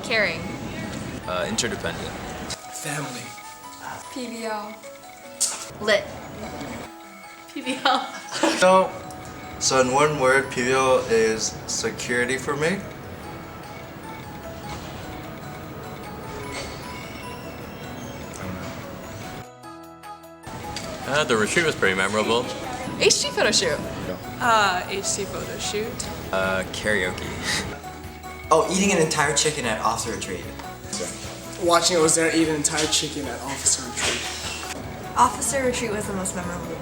Caring. Interdependent. Family. PBL. Lit. PBL. So in one word, PBL is security for me. The retreat was pretty memorable. HT photo shoot. HT photo shoot. Karaoke. Oh, eating an entire chicken at officer retreat. Watching Ozair eat an entire chicken at officer retreat. Officer retreat was the most memorable.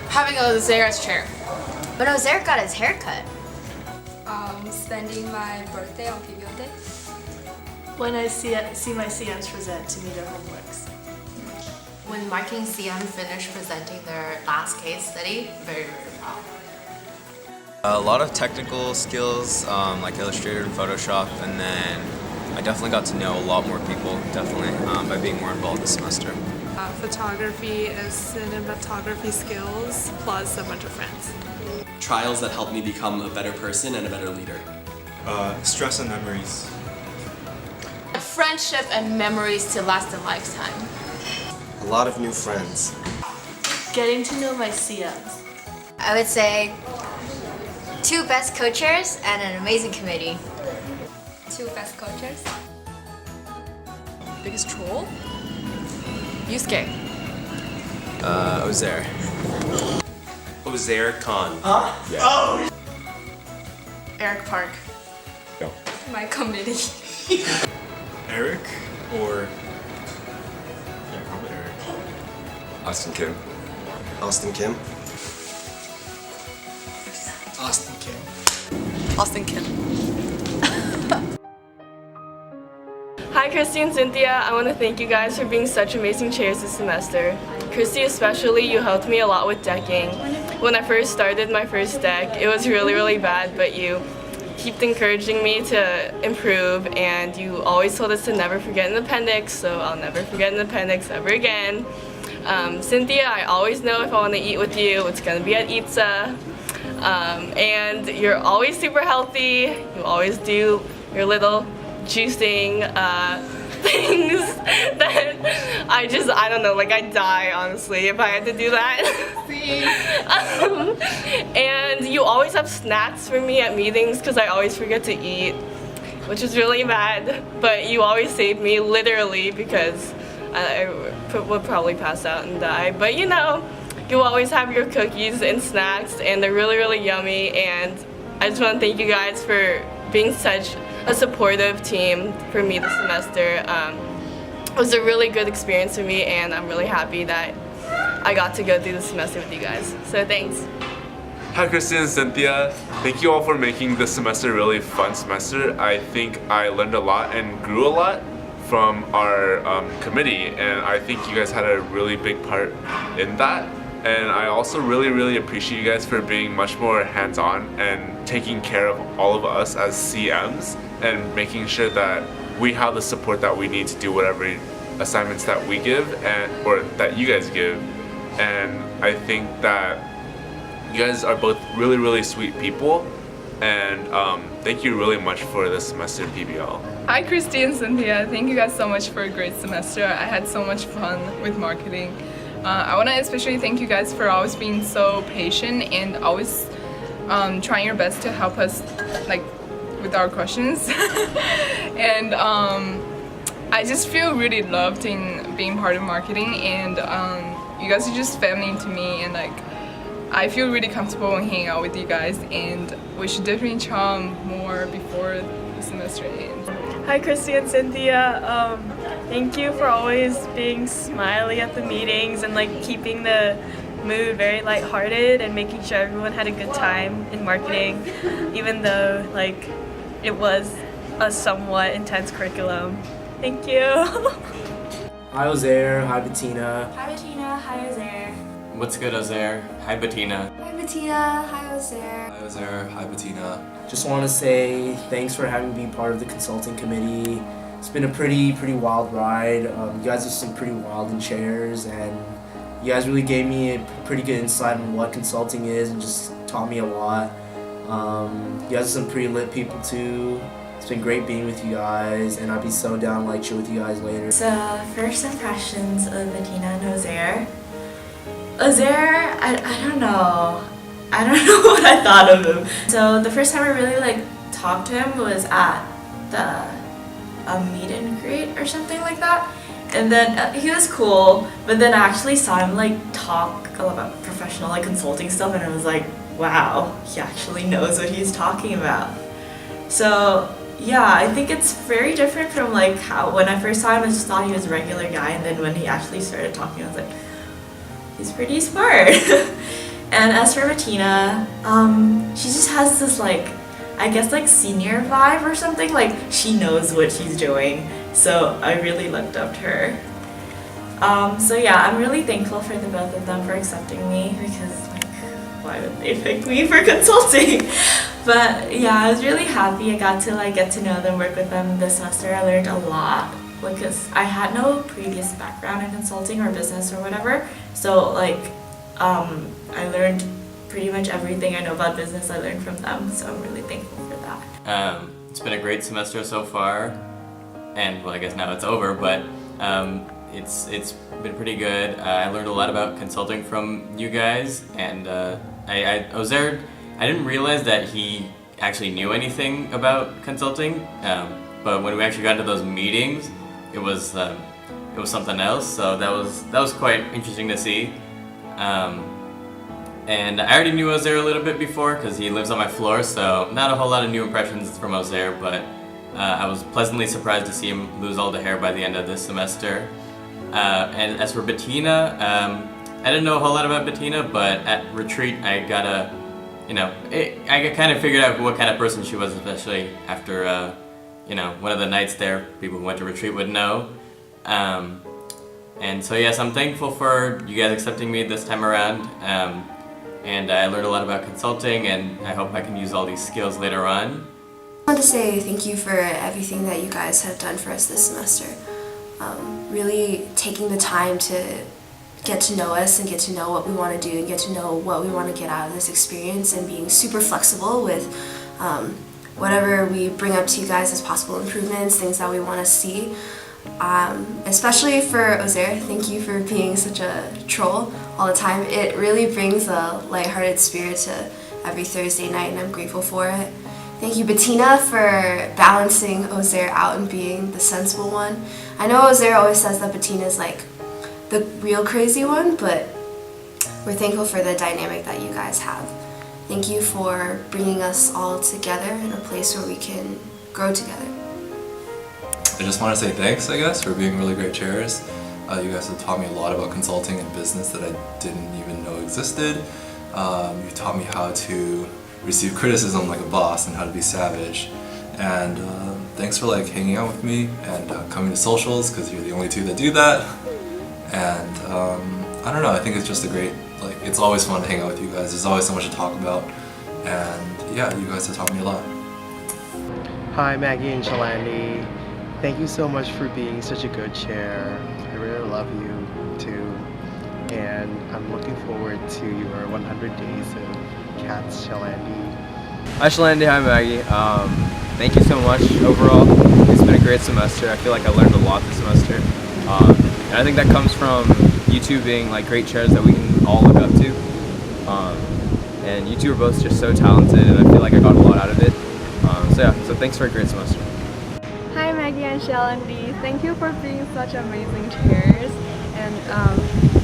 Having Ozair's chair. But Ozair got his hair cut. Spending my birthday on PBL day. When I see my CMs present to me their homeworks. When marketing CM finished presenting their last case study, very, very proud. A lot of technical skills, like Illustrator and Photoshop, and then I definitely got to know a lot more people, definitely, by being more involved this semester. Photography and cinematography skills, plus a bunch of friends. Trials that helped me become a better person and a better leader. Stress and memories. Friendship and memories to last a lifetime. A lot of new friends. Getting to know my CMs. I would say 2 best co-chairs and an amazing committee. 2 best coaches. Biggest troll? Yusuke. Ozair. Ozair Khan. Eric Park. My committee. Eric or... Yeah, probably Eric. Austin Kim. Austin Kim. Austin Kim. Austin Kim. Hi Christy and Cynthia, I want to thank you guys for being such amazing chairs this semester. Christy especially, you helped me a lot with decking. When I first started my first deck, it was really bad, but you kept encouraging me to improve, and you always told us to never forget an appendix, so I'll never forget an appendix ever again. Cynthia, I always know if I want to eat with you, it's going to be at Itza. And you're always super healthy, you always do your little juicing things that I don't know, like I die honestly if I had to do that. And you always have snacks for me at meetings because I always forget to eat, which is really bad, but you always save me literally because I would probably pass out and die. But you know, you always have your cookies and snacks and they're really yummy, and I just want to thank you guys for being such a supportive team for me this semester. It was a really good experience for me, and I'm really happy that I got to go through the semester with you guys. So thanks. Hi Christy and Cynthia. Thank you all for making this semester a really fun semester. I think I learned a lot and grew a lot from our committee, and I think you guys had a really big part in that. And I also really appreciate you guys for being much more hands-on and taking care of all of us as CMs and making sure that we have the support that we need to do whatever assignments that we give or that you guys give. And I think that you guys are both really sweet people, and thank you really much for this semester in PBL. Hi Christy and Cynthia, thank you guys so much for a great semester. I had so much fun with marketing. I want to especially thank you guys for always being so patient and always trying your best to help us like with our questions. And I just feel really loved in being part of marketing, and you guys are just family to me, and like I feel really comfortable when hanging out with you guys, and we should definitely chat more before the semester ends. Hi Christy and Cynthia, thank you for always being smiley at the meetings and like keeping the mood very lighthearted and making sure everyone had a good time in marketing, even though like it was a somewhat intense curriculum. Thank you. Hi Ozair, hi Bettina. Hi Bettina, hi Ozair. What's good, Ozair? Hi, Bettina. Hi Bettina, hi Ozair. Hi, Ozair. Hi, Bettina. Just want to say thanks for having me part of the consulting committee. It's been a pretty wild ride. You guys are some pretty wild in chairs, and you guys really gave me a pretty good insight on what consulting is and just taught me a lot. You guys are some pretty lit people too. It's been great being with you guys, and I'd be so down to like chill with you guys later. So first impressions of Bettina and Ozair. Ozair, I don't know. I don't know what I thought of him. So the first time I really like talked to him was at a meet and greet or something like that. And then he was cool, but then I actually saw him like talk a lot about professional like consulting stuff, and I was like, wow, he actually knows what he's talking about. So yeah, I think it's very different from like how when I first saw him I just thought he was a regular guy, and then when he actually started talking I was like, he's pretty smart. And as for Bettina, she just has this like, I guess like senior vibe or something, like she knows what she's doing. So I really looked up to her. So yeah, I'm really thankful for the both of them for accepting me, because like, why would they pick me for consulting? But yeah, I was really happy I got to like get to know them, work with them this semester. I learned a lot because I had no previous background in consulting or business or whatever. So like, I learned pretty much everything I know about business I learned from them, so I'm really thankful for that. It's been a great semester so far, and well, I guess now it's over, but it's been pretty good. I learned a lot about consulting from you guys, and Ozair, I didn't realize that he actually knew anything about consulting, but when we actually got into those meetings, it was something else. So that was quite interesting to see. And I already knew Ozair a little bit before because he lives on my floor, so not a whole lot of new impressions from Ozair, but I was pleasantly surprised to see him lose all the hair by the end of this semester. And as for Bettina, I didn't know a whole lot about Bettina, but at retreat I got I kind of figured out what kind of person she was, especially after one of the nights there. People who went to retreat would know. And so yes, I'm thankful for you guys accepting me this time around. And I learned a lot about consulting, and I hope I can use all these skills later on. I want to say thank you for everything that you guys have done for us this semester. Really taking the time to get to know us and get to know what we want to do and get to know what we want to get out of this experience, and being super flexible with whatever we bring up to you guys as possible improvements, things that we want to see. Especially for Ozair, thank you for being such a troll all the time. It really brings a lighthearted spirit to every Thursday night, and I'm grateful for it. Thank you, Bettina, for balancing Ozair out and being the sensible one. I know Ozair always says that Bettina is like the real crazy one, but we're thankful for the dynamic that you guys have. Thank you for bringing us all together in a place where we can grow together. I just want to say thanks, I guess, for being really great chairs. You guys have taught me a lot about consulting and business that I didn't even know existed. You taught me how to receive criticism like a boss and how to be savage. And thanks for hanging out with me and coming to socials, because you're the only two that do that. And I don't know, I think it's just a great, it's always fun to hang out with you guys. There's always so much to talk about. And yeah, you guys have taught me a lot. Hi, Maggie and Shalandi. Thank you so much for being such a good chair. I really love you too. And I'm looking forward to your 100 days of Cats, Shalandi. Hi Shalandi, hi Maggie. Thank you so much overall. It's been a great semester. I feel like I learned a lot this semester. And I think that comes from you two being great chairs that we can all look up to. And you two are both just so talented, and I feel like I got a lot out of it. So thanks for a great semester. Hi Maggie and Shalandi, thank you for being such amazing chairs, and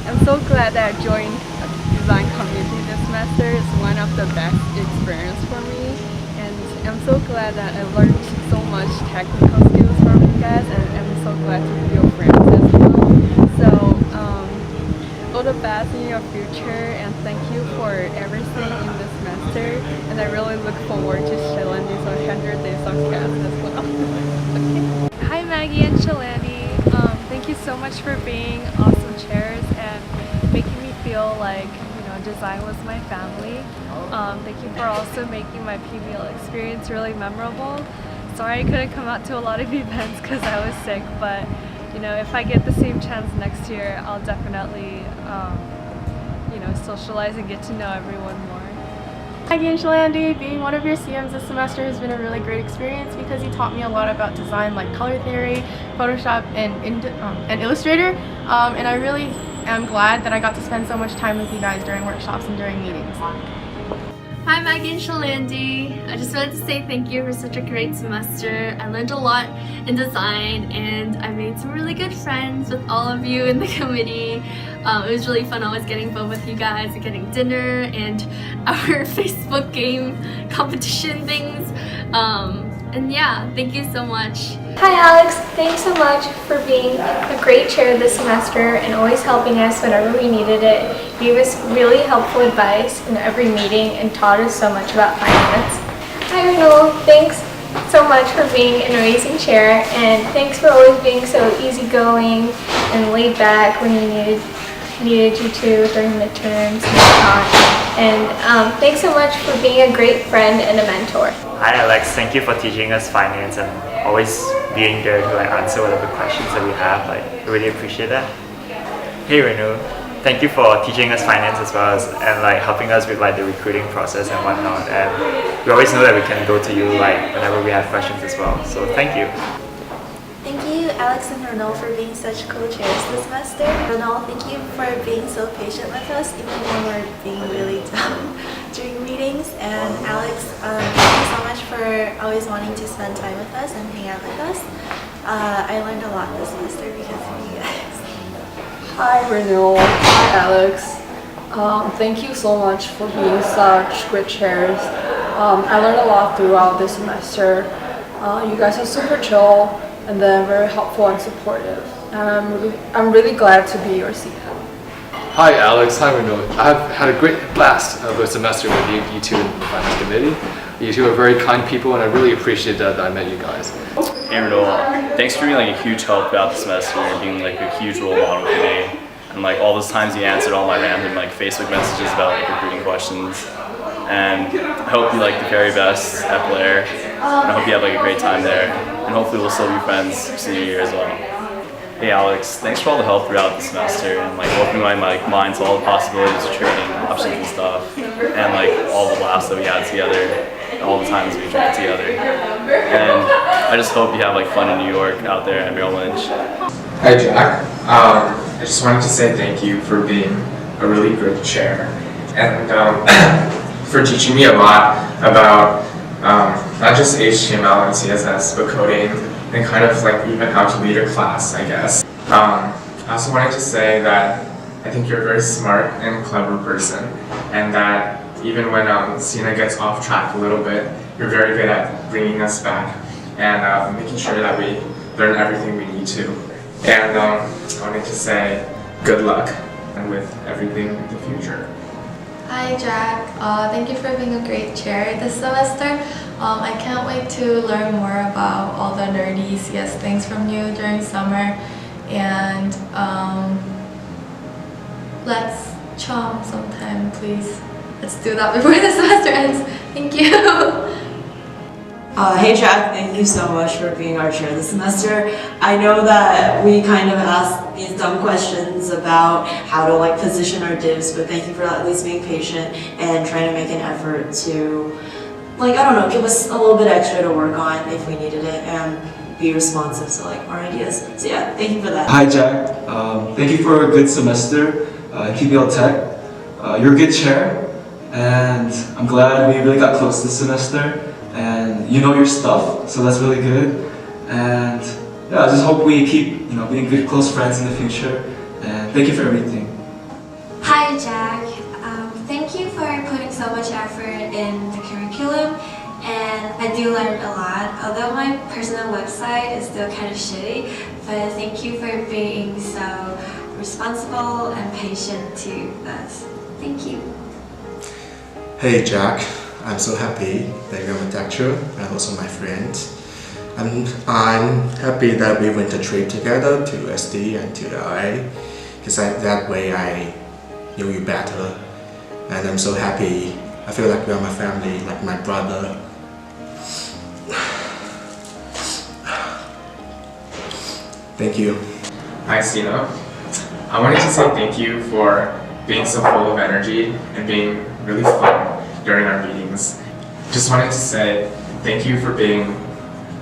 I'm so glad that I joined a design community this semester. It's one of the best experience for me, and I'm so glad that I learned so much technical skills from you guys, and I'm so glad to be your friends as well. So all the best in your future, and thank you for everything in this semester, and I really look forward to Shalandi's 100 days of class as well. Okay. Hi Maggie and Shalandi, thank you so much for being awesome chairs and making me feel like design was my family. Thank you for also making my PBL experience really memorable. Sorry I couldn't come out to a lot of events because I was sick, but if I get the same chance next year, I'll definitely socialize and get to know everyone more. Maggie and Shalandi, being one of your CMs this semester has been a really great experience because you taught me a lot about design like color theory, Photoshop, and Illustrator. And I really am glad that I got to spend so much time with you guys during workshops and during meetings. Hi Maggie and Shalandi. I just wanted to say thank you for such a great semester. I learned a lot in design and I made some really good friends with all of you in the committee. It was really fun always getting fun with you guys and getting dinner and our Facebook game competition things. And yeah, thank you so much. Hi Alex, thanks so much for being a great chair this semester and always helping us whenever we needed it. You gave us really helpful advice in every meeting and taught us so much about finance. Hi Renewal, thanks so much for being an amazing chair and thanks for always being so easygoing and laid back when you needed you to during midterms and whatnot. And thanks so much for being a great friend and a mentor. Hi Alex, thank you for teaching us finance and always being there to answer whatever questions that we have. I really appreciate that. Hey Renu, thank you for teaching us finance as well as and helping us with the recruiting process and whatnot. And we always know that we can go to you whenever we have questions as well. So thank you. Thank you, Alex and Ronald, for being such cool chairs this semester. Ronald, thank you for being so patient with us, even when we're being really dumb during meetings. And Alex, thank you so much for always wanting to spend time with us and hang out with us. I learned a lot this semester because of you guys. Hi, Renewal. Hi, Alex. Thank you so much for being such great chairs. I learned a lot throughout this semester. You guys are super chill and then very helpful and supportive. And I'm really glad to be your CM. Hi Alex, hi Renewal. I've had a great blast of a semester with you two in the finance committee. You two are very kind people and I really appreciate that I met you guys. Hey Renewal, thanks for being a huge help throughout the semester and being a huge role model for me. And all those times you answered all my random Facebook messages about recruiting questions. And I hope you the very best at Blair. And I hope you have a great time there. And hopefully we'll still be friends senior year as well. Hey Alex, thanks for all the help throughout the semester and opening my mind to all the possibilities of training options and stuff. And all the laughs that we had together and all the times we drank together. And I just hope you have fun in New York out there at Merrill Lynch. Hi Jack, I just wanted to say thank you for being a really good chair and for teaching me a lot about not just HTML and CSS, but coding, and kind of even how to lead a class, I guess. I also wanted to say that I think you're a very smart and clever person, and that even when Sina gets off track a little bit, you're very good at bringing us back and making sure that we learn everything we need to. And I wanted to say good luck and with everything in the future. Hi Jack, thank you for being a great chair this semester. I can't wait to learn more about all the nerdy CS things from you during summer, and let's chom sometime, please. Let's do that before the semester ends. Thank you. Hey Jack, thank you so much for being our chair this semester. I know that we kind of asked these dumb questions about how to position our divs, but thank you for at least being patient and trying to make an effort to, I don't know, give us a little bit extra to work on if we needed it and be responsive to our ideas. So yeah, thank you for that. Hi Jack, thank you for a good semester in PBL Tech. You're a good chair and I'm glad we really got close this semester. And you know your stuff, so that's really good. And yeah, I just hope we keep being good close friends in the future. And thank you for everything. Hi Jack, thank you for putting so much effort in the curriculum, and I do learn a lot. Although my personal website is still kind of shitty, but thank you for being so responsible and patient to us. Thank you. Hey Jack. I'm so happy that you're my lecturer and also my friend. I'm happy that we went a trip together to SD and to the LA, because that way I knew you better. And I'm so happy. I feel like you're my family, like my brother. Thank you. Hi Sina. I wanted to say thank you for being so full of energy and being really fun. during our meetings. Just wanted to say thank you for being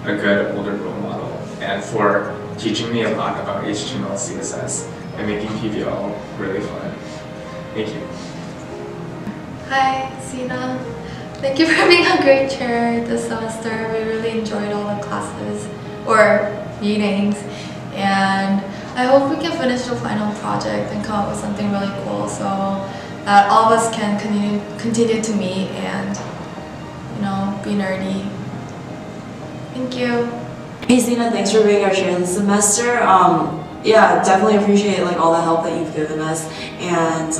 a good older role model and for teaching me a lot about HTML, CSS, and making PBL really fun. Thank you. Hi, Sina. Thank you for being a great chair this semester. We really enjoyed all the classes or meetings, and I hope we can finish the final project and come up with something really cool so that all of us can continue to meet and, you know, be nerdy. Thank you. Hey Zena, thanks for being our chair this semester. Yeah, definitely appreciate like all the help that you've given us, and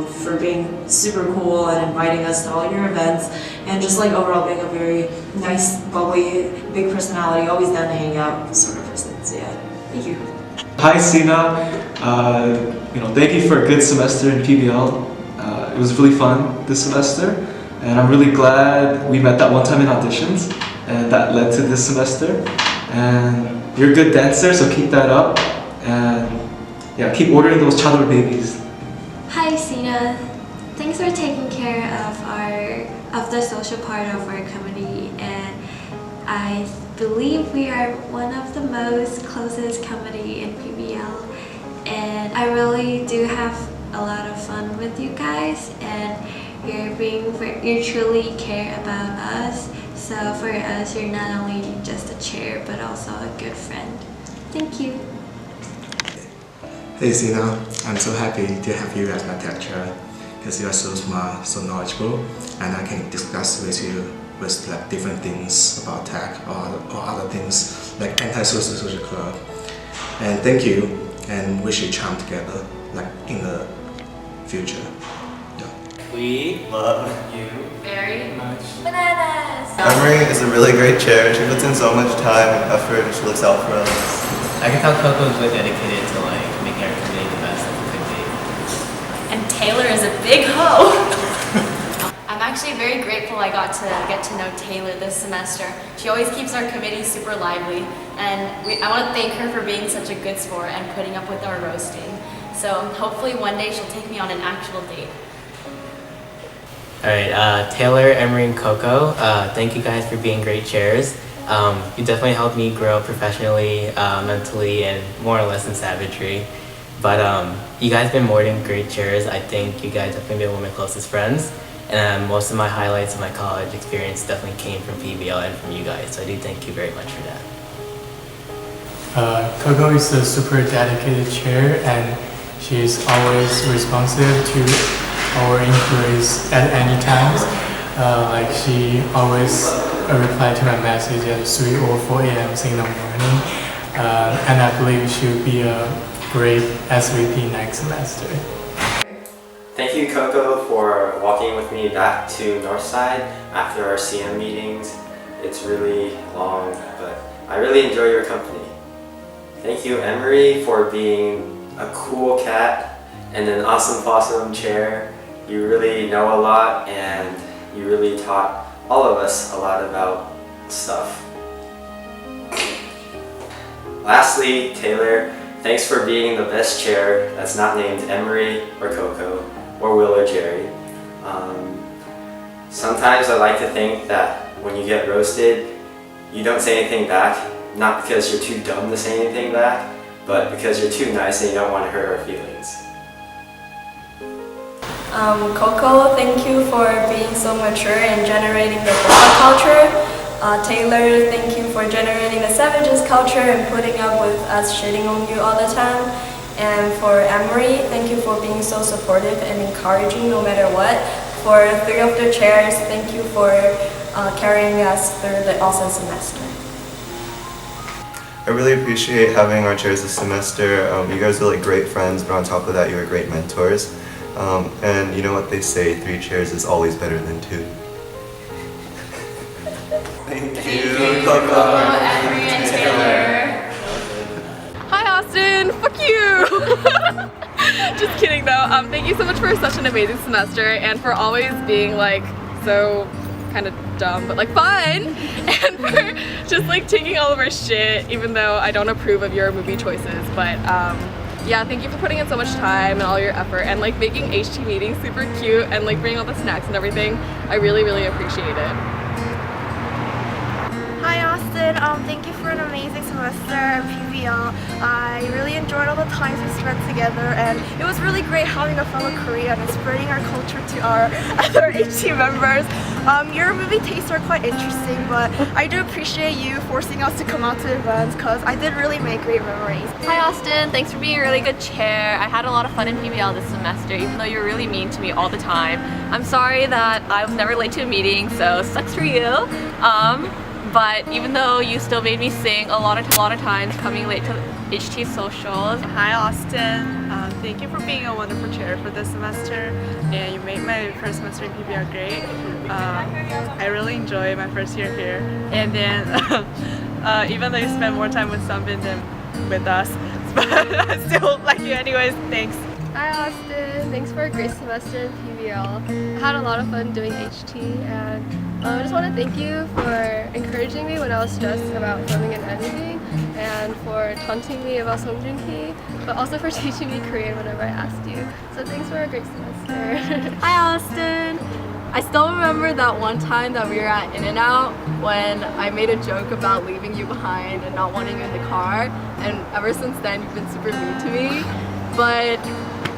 for being super cool and inviting us to all your events, and just like overall being a very nice, bubbly, big personality, always down to hang out sort of person. So yeah, thank you. Hi Sina, thank you for a good semester in PBL. It was really fun this semester, and I'm really glad we met that one time in auditions, and that led to this semester. And you're a good dancer, so keep that up. And yeah, keep ordering those childhood babies. Hi Sina, thanks for taking care of the social part of our committee, and I believe we are one of the most closest committee in PBL, and I really do have a lot of fun with you guys, and you truly care about us. So for us, you're not only just a chair but also a good friend. Thank you. Hey Zena, I'm so happy to have you as my tech chair because you are so smart, so knowledgeable, and I can discuss with you with like different things about tech or other things like anti-social social club. And thank you, and we should charm together like in the future. We love you very much. Bananas! Emery is a really great chair. She puts in so much time and effort, and she looks out for us. I can tell Coco's really dedicated to like making our community the best that it could be. And Taylor is a big hoe. I'm actually very grateful I got to get to know Taylor this semester. She always keeps our committee super lively, and I want to thank her for being such a good sport and putting up with our roasting. So hopefully one day she'll take me on an actual date. Alright, Taylor, Emery, and Coco, thank you guys for being great chairs. You definitely helped me grow professionally, mentally, and more or less in savagery. But you guys have been more than great chairs. I think you guys definitely been one of my closest friends. And most of my highlights of my college experience definitely came from PBL and from you guys. So I do thank you very much for that. Coco is a super dedicated chair, and she's always responsive to our inquiries at any time. Like she always reply to my message at 3 or 4 a.m. in the morning, and I believe she'll be a great SVP next semester. Thank you, Coco, for walking with me back to Northside after our CM meetings. It's really long, but I really enjoy your company. Thank you, Emery, for being a cool cat and an awesome possum chair. You really know a lot, and you really taught all of us a lot about stuff. Lastly, Taylor, thanks for being the best chair that's not named Emery or Coco or Will or Jerry. Sometimes I like to think that when you get roasted, you don't say anything back, not because you're too dumb to say anything back, but because you're too nice and you don't want to hurt our feelings. Coco, thank you for being so mature and generating the Boba culture. Taylor, thank you for generating the Savages culture and putting up with us shitting on you all the time. And for Emery, thank you for being so supportive and encouraging no matter what. For 3 of the chairs, thank you for carrying us through the awesome semester. I really appreciate having our chairs this semester. You guys are like great friends, but on top of that, you are great mentors. And you know what they say, 3 chairs is always better than 2. Thank you, Coco, Emery, and Taylor. Hi Austin, fuck you! Just kidding though. Thank you so much for such an amazing semester and for always being like so kind of dumb but like fun, and for just like taking all of our shit even though I don't approve of your movie choices. But yeah, thank you for putting in so much time and all your effort and like making HT meetings super cute and like bringing all the snacks and everything. I really, really appreciate it. Hi Austin, thank you for an amazing semester at PBL. I really enjoyed all the times we spent together, and it was really great having a fellow Korean and spreading our culture to our other HT members. Your movie tastes are quite interesting, but I do appreciate you forcing us to come out to events because I did really make great memories. Hi Austin, thanks for being a really good chair. I had a lot of fun in PBL this semester, even though you're really mean to me all the time. I'm sorry that I was never late to a meeting, so sucks for you. But even though you still made me sing a lot of times coming late to HT socials. Hi Austin, thank you for being a wonderful chair for this semester, and you made my first semester in PBL great. I really enjoyed my first year here, and then even though you spent more time with Sunbin than with us, but I still like you anyways. Thanks. Hi Austin, thanks for a great semester in PBL. I had a lot of fun doing HT, and I just want to thank you for encouraging me when I was stressed about filming and editing, and for taunting me about Songjun-ki, but also for teaching me Korean whenever I asked you. So thanks for a great semester. Hi Austin! I still remember that one time that we were at In-N-Out when I made a joke about leaving you behind and not wanting you in the car, and ever since then you've been super mean to me. But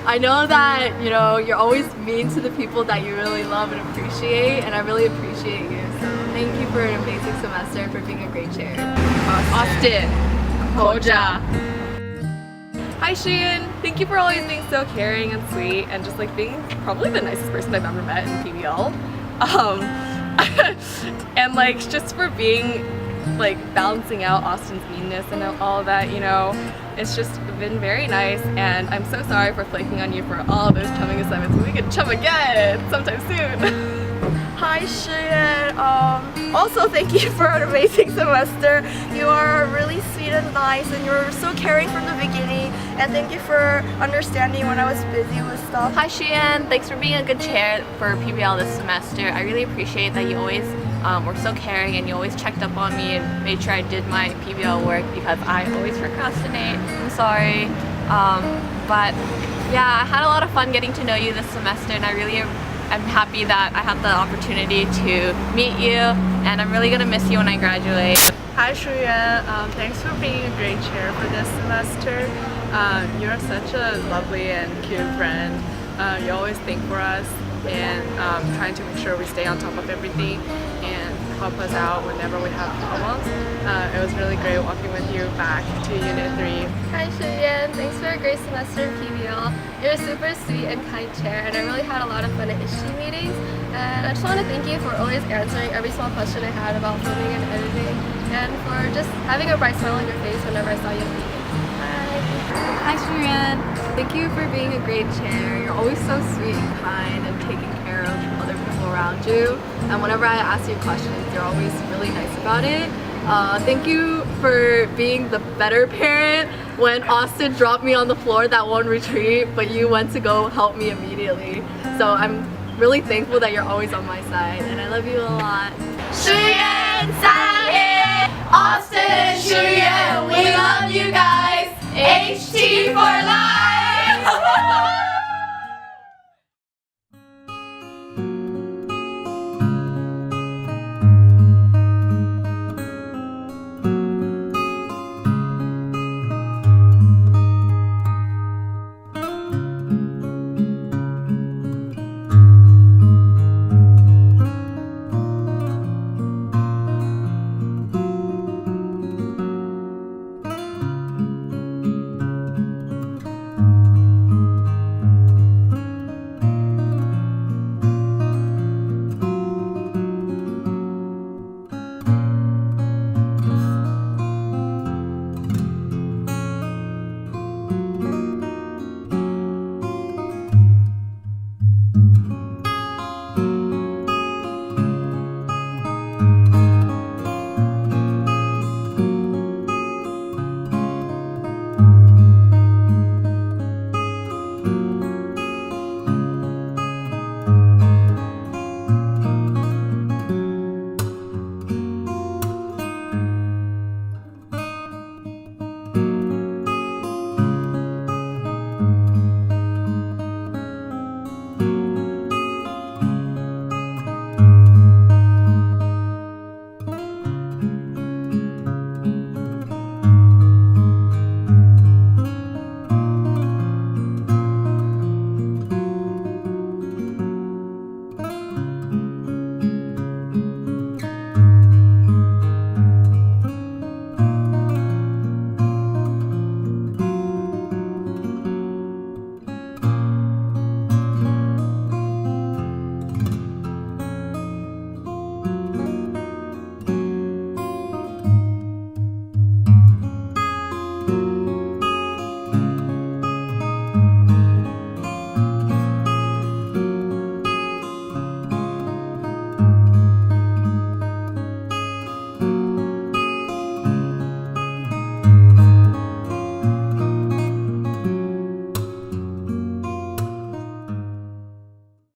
I know that, you know, you're always mean to the people that you really love and appreciate, and I really appreciate you. So thank you for an amazing semester and for being a great chair. Austin, Koja. Hi Sheehan, thank you for always being so caring and sweet and just like being probably the nicest person I've ever met in PBL. And like just for being like balancing out Austin's meanness and all that, you know. It's just been very nice, and I'm so sorry for flaking on you for all those chumming assignments. We can chum again sometime soon. Hi Shuyen, also thank you for an amazing semester. You are really sweet and nice, and you were so caring from the beginning, and thank you for understanding when I was busy with stuff. Hi Sheehan, thanks for being a good chair for PBL this semester. I really appreciate that you always were so caring, and you always checked up on me and made sure I did my PBL work because I always procrastinate. I'm sorry. But yeah, I had a lot of fun getting to know you this semester, and I'm happy that I had the opportunity to meet you, and I'm really gonna miss you when I graduate. Hi Shuya, thanks for being a great chair for this semester. You're such a lovely and cute friend. You always think for us and trying to make sure we stay on top of everything and help us out whenever we have problems. It was really great walking with you back to Unit 3. Hi Shuyan, thanks for a great semester in PBL. You're a super sweet and kind chair, and I really had a lot of fun at HT meetings. And I just want to thank you for always answering every small question I had about filming and editing, and for just having a bright smile on your face whenever I saw you at meetings. Hi Shurian, thank you for being a great chair. You're always so sweet and kind and taking care of other people around you. And whenever I ask you questions, you're always really nice about it. Thank you for being the better parent when Austin dropped me on the floor that one retreat, but you went to go help me immediately. So I'm really thankful that you're always on my side, and I love you a lot. Shurian, 사랑해! Austin and Shurian, we love you guys! HT for life!